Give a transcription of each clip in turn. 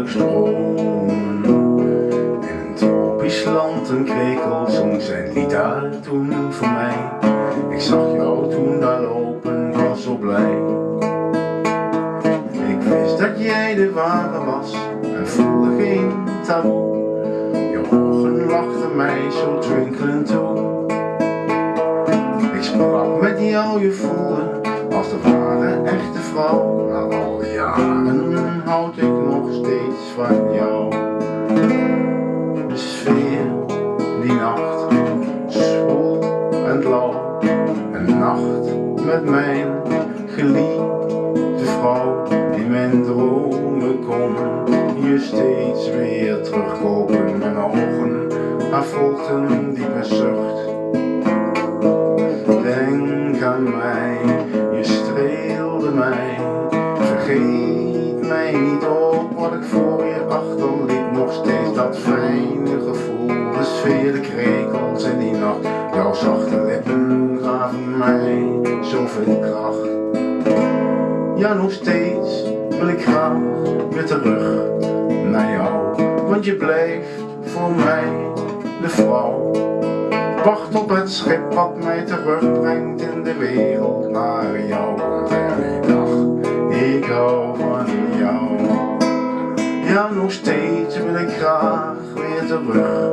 vrolijk stromen. In een tropisch land een krekel zong zijn lied daar toen voor mij. Ik zag jou toen daar lopen, ik was zo blij. Ik wist dat jij de ware was en voelde geen taboe. Je ogen lachten mij zo twinkelend toe. Ik sprak met jou, je voelde als de ware echte vrouw. Na al die jaren houd ik nog steeds van jou. De sfeer, die nacht, zwoel en lauw. Een nacht met mijn geliefde vrouw, die mijn dromen kon je steeds weer terugkopen. Mijn ogen, haar volgden diepe zucht. Denk aan mij, je streelde mij. Vergeet mij niet op wat ik voor je achterliet. Nog steeds dat fijne gevoel, de sfeer, de krekels in die nacht. Jouw zachte lippen gaven mij zoveel kracht. Ja, nog steeds wil ik graag weer terug naar jou, want je blijft voor mij de vrouw. Wacht op het schip wat mij terugbrengt in de wereld naar jou. Want elke dag, ik hou van jou. Ja, nog steeds wil ik graag weer terug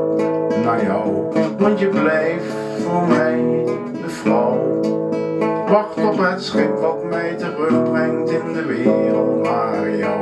naar jou, want je blijft voor mij de vrouw. Wacht op het schip wat mij terugbrengt in de wereld naar jou.